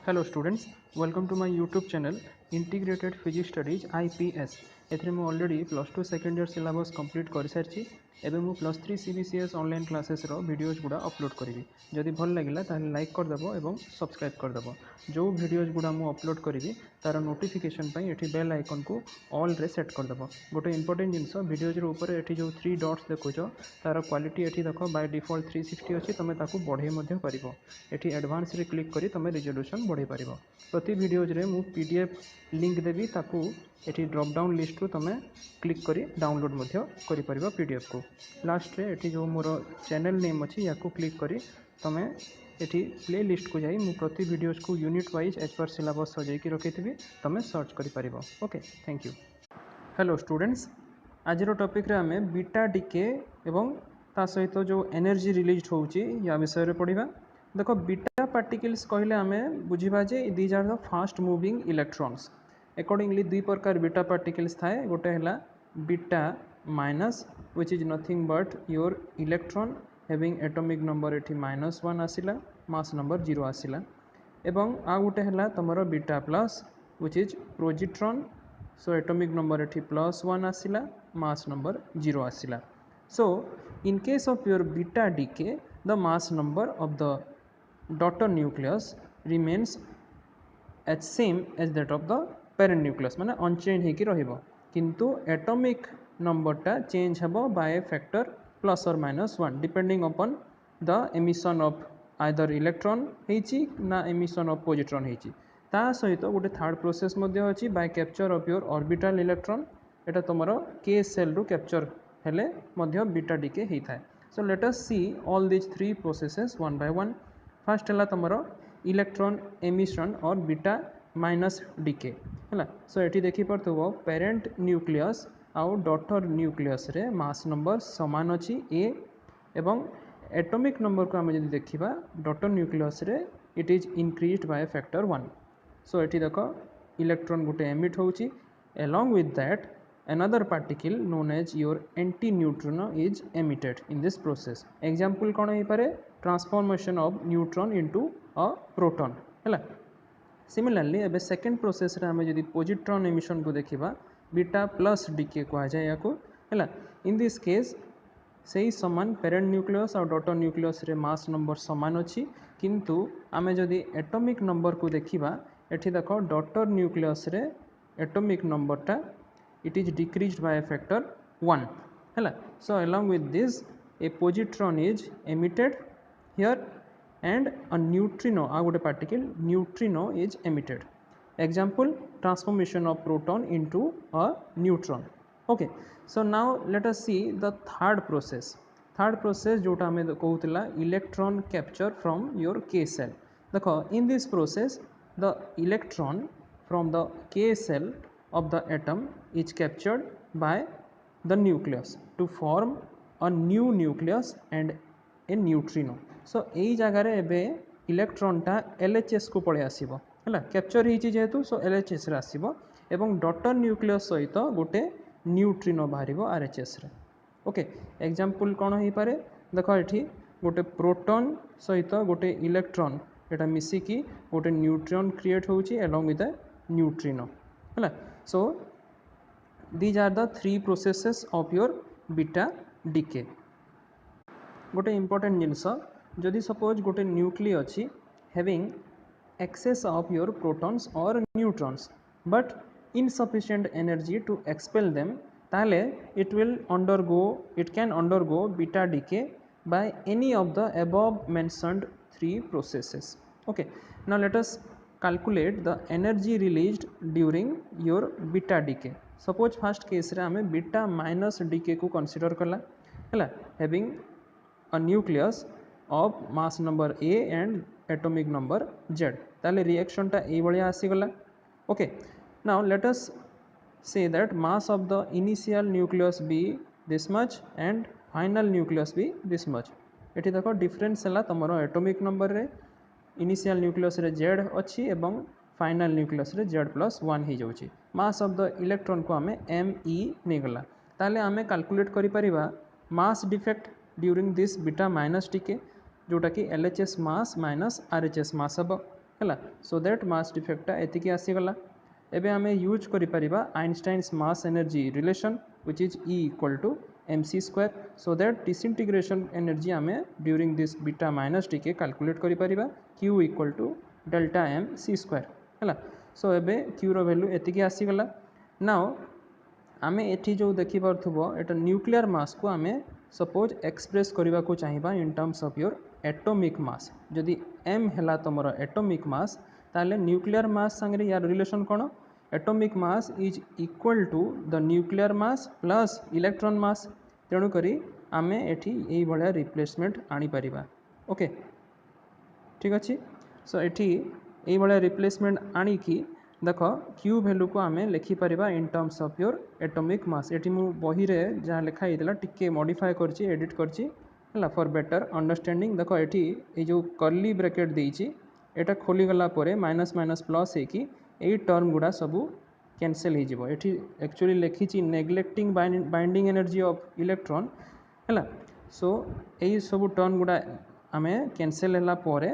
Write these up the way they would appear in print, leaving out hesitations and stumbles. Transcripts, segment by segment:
Hello students, welcome to my YouTube channel integrated physics studies IPS। एथरे मु already +2 second year syllabus complete कर सारी एवं मु +3 CBCS ऑनलाइन क्लासेस रो वीडियोज गुड़ा अपलोड करी। जदि भल लगिला ताहले लाइक करदेव और सब्सक्राइब करदेव। जो वीडियोज गुड़ा मु अपलोड करी तार नोटिफिकेशन पाई एठी बेल आइकन को ऑल रे सेट करदेव। गोटे इंपोर्टेंट जिनस वीडियोज ऊपर एठी जो 3 डॉट्स देखुच तार क्वालिटी एठी देख बाय डिफॉल्ट 360 अच्छी तुम ताकू बढ़े पारिबो। एठी एडवांस रे क्लिक करी तुम रिजोल्यूशन बढ़े पारिबो। प्रति वीडियोज रे मु PDF लिंक देवी ताकू एठी ड्रॉप डाउन लिस्ट रू तुम क्लिक करी डाउनलोड मध्य करि परिबो PDF को। लास्ट रे एठी जो मोर चैनल नेम अछि याकू क्लिक करी तुम एठी प्ले लिस्ट को जाई मु प्रति वीडियोज को unit wise as per syllabus सजाई की रखिथिबी तुम सर्च करि परिबो। Okay, thank you. Hello students, आज टॉपिक रे आमे बीटा डीके एवं ता सहित जो एनर्जी रिलीज होउची या विषय रे पढ़िबा। देखो, बीटा पार्टिकल्स कहले आमे बुझिबा जे these are the fast moving electrons. Accordingly दुई प्रकार बीटा पार्टिकल्स थाए। गोटे हैला beta minus which is nothing but your electron having atomic number एठी -1 आसिला, मास नंबर 0 आसिला। एवं आ गोटे हैला तमरो beta plus which is positron. So atomic number एठी +1 आसिला, मास नंबर 0 आसिला। So in case of your beta decay, the mass number of the daughter nucleus remains as same as that of the parent nucleus, माने unchanged होगी रहिबो, किंतु atomic number टा change हबो by a factor +or-1 depending upon the emission of either electron हेची ना emission of positron हेची। ता सहित गोटे थर्ड प्रोसेस मध्य अछि by capture of your orbital electron। एटा तमरो k cell रू कैप्चर हेले मध्य बीटा डीके ही थाए। So let us see all this three processes one by one. First हैला तमरो इलेक्ट्रॉन एमिशन और बीटा माइनस डीके हैला। सो एठी देखि परथबो पेरेंट न्यूक्लियस आउ डॉटर न्यूक्लियस रे मास नंबर समान अछि a एवं एटॉमिक नंबर को हम जदि देखिबा डॉटर न्यूक्लियस रे it is increased by factor 1। सो एठी देखो इलेक्ट्रॉन गुटे एमिट होउची, along with that another particle known as your anti-neutrino is emitted in this process। example कौन हो पारे? transformation of neutron into a proton हैला। सिमिलरली एबे second process रे हमें जदि पोजिट्रॉन एमिशन को देखिबा बीटा प्लस डीके को आ जाय याको हैला। इन दिस केस सेही समान पेरेंट न्यूक्लियस और डॉटर न्यूक्लियस रे मास नंबर समान अछि, किंतु आमे जदि एटॉमिक नंबर को देखिबा एठी देखो डॉटर न्यूक्लियस रे एटॉमिक नंबर टा it is decreased by a factor 1 हैला। so along with this a positron is emitted here and a neutrino आ गोटे particle neutrino is emitted। example transformation of proton into a neutron। okay, so now let us see the third process जोटा हमें कहूतला electron capture from your k cell। देखो in this process the electron from the k cell of the atom is captured by the nucleus to form a new nucleus and a neutrino। so एई जगह रे एबे electron टा LHS को पळे आसीबो हैला, capture हिची जेहेतु सो LHS रे आसीबो एवं डॉटर न्यूक्लियस सहित गोटे न्यूट्रिनो बाहरिबो RHS रे। ओके, एग्जांपल कोन होई पारे? देखो एठी गोटे प्रोटॉन सहित गोटे इलेक्ट्रॉन एटा मिसी की गोटे न्यूट्रॉन क्रिएट होउची along with a neutrino हैला। so these are the three processes of your beta decay। गोटे इंपोर्टेंट जिनस जदि सपोज गोटे न्यूक्ली अच्छी having excess of your protons or neutrons but insufficient energy to expel them, ताले it can undergo beta decay by any of the above mentioned three processes। okay, now let us calculate the energy released during your beta decay। Suppose first case रे हमें beta minus DK को consider कला हैला, having a nucleus of mass number a and atomic number z। ताले reaction टा ए भलिया आसी गला। Okay, now let us say that mass of the initial nucleus be this much and final nucleus be this much. एठी देखो difference हला तमरो atomic number रे initial nucleus रे z अछि एवं फाइनल न्यूक्लियस रे Z+1 ही जाउची। मास ऑफ द इलेक्ट्रॉन को हमें me नेगला, ताले हमें कैलकुलेट करि परिबा mass defect during this beta minus decay जोटा कि LHS mass minus RHS mass हबो। है सो दैट मास डिफेक्टा एतिकी आसीगला एबे आमे यूज करि परिबा Einstein's mass energy relation which is E equal to mc square so that disintegration energy आमे during this beta minus टी कैलकुलेट करि परिबा q equal to delta m c square है so एबे q रो वैल्यू एतिकी आसीगला नाउ आमे एठी जो देखि पारथुबो एटा न्यूक्लियर मास को आमे सपोज एक्सप्रेस करबा को चाहिबा in terms of your atomic mass जदि m हैला तमर एटॉमिक मास ताले न्यूक्लियर मास संगे यार रिलेशन कोन atomic mass is equal to the nuclear mass plus electron mass तेणु करी आमे एठी एई भलिया रिप्लेसमेंट आनी परिबा ओके ठीक अच्छे सो एठी एई भलिया रिप्लेसमेंट आनी की देख क्यू वैल्यू को आमे लिखिपर in terms of your atomic mass ये मु बही रे जहाँ लिखाई टिके मॉडिफाई करछि एडिट करछि हला फॉर बेटर अंडरस्टैंडिंग देख ये जो कर्ली ब्रैकेट देइछि एटा खोली गला परे माइनस माइनस प्लस है कि एई टर्म गुडा सबू कैंसिल हो जिवो एठी एक्चुअली लिखिछि neglecting binding energy of electron हला सो एई सबू टर्म गुडा आमे कैंसिल होला परे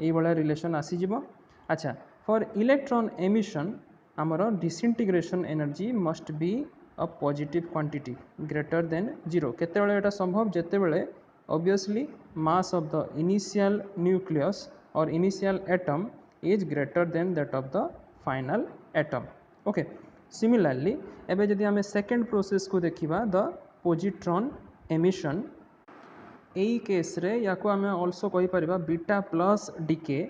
एई बळा रिलेशन आसी जिवो अच्छा फॉर इलेक्ट्रॉन एमिशन आमर disintegration energy must be a positive quantity greater than zero केतेबेले एटा संभव जेतेबेले obviously mass of the initial nucleus और initial atom is greater than that of the final atom okay similarly एबे जदि आमे second process को देखिबा द पॉजिट्रॉन एमिशन एई केस रे याको आमे आल्सो कहि परिबा बीटा प्लस डीके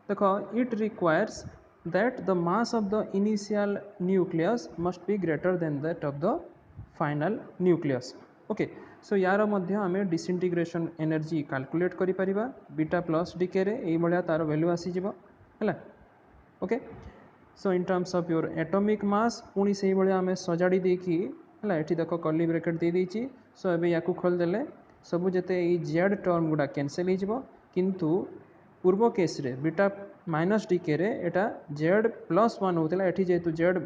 देखो it requires that the mass of the initial nucleus must be greater than that of the final nucleus okay so यार मध्य आमे डिसइंटीग्रेशन एनर्जी कैलकुलेट करि परिबा बीटा प्लस डीके रे एई भलिया तार वैल्यू आसी जिवो हला okay so in terms of your atomic मास पुनी सेही भलिया आमे सजाडी देकी हला एठी देखो कर्ली ब्रैकेट दे देछि सो एबे याकू खोल देले सब जेते एई जेड टर्म गुडा कैंसिल हो जिवो किंतु पूर्व केस रे बीटा माइनस डीके रे एटा जेड प्लस वन होता है जेहेतु जेड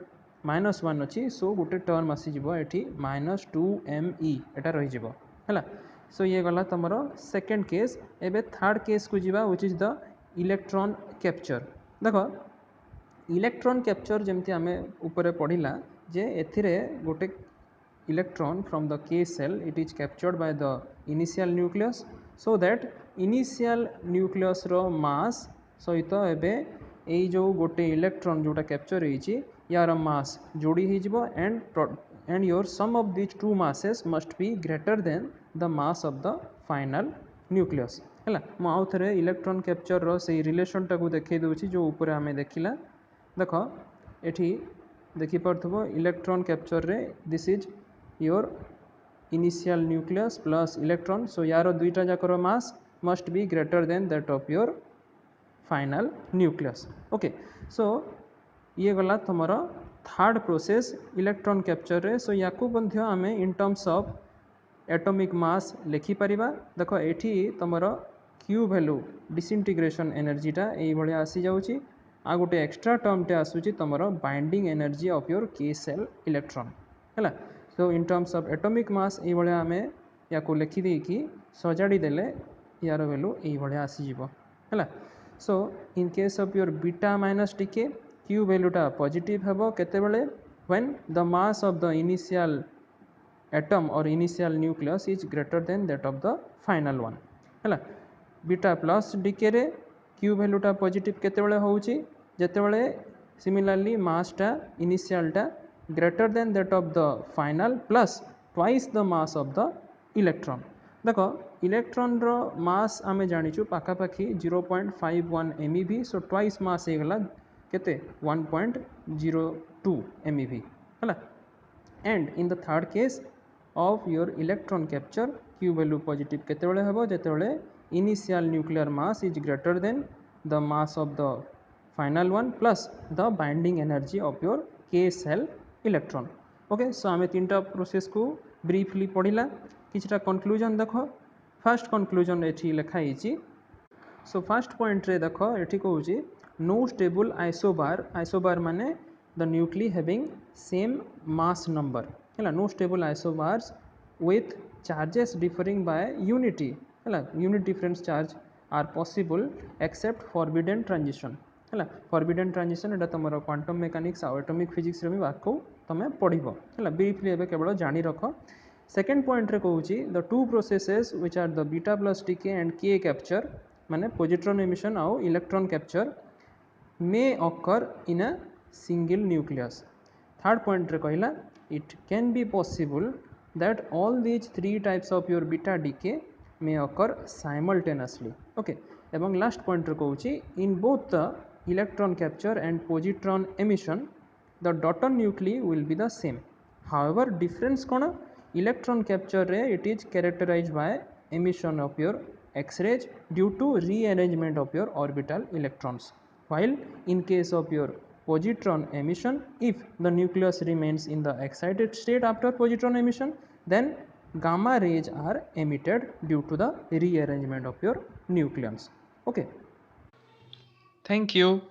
माइनस वन अच्छी सो गोटे टर्म आसीज एटी -2me एटा रही है सो ये गला तुम सेकेंड केस एबे थर्ड केस को जीवा which is the electron capture देख इलेक्ट्रॉन कैप्चर जमती आम ऊपर पढ़ला जे एथिरे गोटे electron from the K shell it is captured by the initial nucleus so that initial nucleus रो मास सहित एबे एई जो गोटे इलेक्ट्रॉन जोटा कैप्चर होइछि यार मास जोड़ी हो and your sum of this two masses must be greater than the mass of the final nucleus है मु आउ थे इलेक्ट्रॉन कैप्चर रो से रिलेशन टाको देखै दउछि जो ऊपर आमे देखिला देख एठी देखि परथबो इलेक्ट्रॉन कैप्चर रे this is your initial nucleus plus electron so यार दुईटा जाकर mass must be greater than that of your final nucleus okay so ये गला तुमर थर्ड प्रोसेस इलेक्ट्रॉन कैप्चर रे सो याकू बंध्य आमे in terms of atomic mass लिखि परिबा देखो एठी तुमर क्यू वैल्यू डिसइंटीग्रेशन एनर्जीटा एई भलिया आसी जाउची आ गोटे एक्स्ट्रा टर्मटे आसुची तुमर binding energy of your K shell electron है so in terms of atomic mass ये भाया आम या लिखि देकी सजाड़ी देले यार वैल्यू ये भाया आसीज है so in case of your beta minus decay Q वैल्यूटा पॉजिटिव हेबो केतेबेले when the mass of the initial atom और initial nucleus is greater than that of the final one है बीटा प्लस डीके रे क्यू वैल्यूटा positive केतेबेले होउची जेतेबेले सिमिलरली मासटा इनिशियलटा greater than that of the final plus twice the mass of the electron देख इलेक्ट्रॉन रो मास आमे जानिचु पाखापाखि 0.51 MeV सो ट्वाइस मास होगला केते 1.02 MeV है and in the third case of your electron capture Q value positive केतेबेले हेबो जेतेबेले initial nuclear mass is greater than the mass of the final one plus the binding energy of your K shell electron okay so आम तीन टा process को briefly पढ़ला किछटा conclusion देख फर्स्ट कंक्लूजन एठी लिखाई सो फर्स्ट पॉइंट रे देख एठी कहूची नो स्टेबल आइसोबार माने the nuclei having same mass number है no stable isobars with charges differing by unity है unit difference charge are possible except forbidden transition है फॉरबिडन ट्रांजिशन एटा तुम क्वांटम मेकानिक्स आ एटॉमिक फिजिक्स रे भी बाको तुम पढ़िबो है ब्रीफली एबे केवल जानी रख सेकेंड पॉइंट रे कहूँ the two processes which are the beta plus decay and K capture माने पॉजिट्रॉन एमिशन आउ इलेक्ट्रॉन कैप्चर मे occur in a single nucleus. Third point रे कहला it can be possible that all these three types of your beta decay may occur simultaneously. Okay. एवं last point रे कहूँ in both the electron capture and positron emission the daughter nuclei will be the same. However difference कौन electron capture रे it is characterized by emission of your X-rays due to rearrangement of your orbital electrons. While in case of your positron emission, if the nucleus remains in the excited state after positron emission, then gamma rays are emitted due to the rearrangement of your nucleons. Okay. Thank you.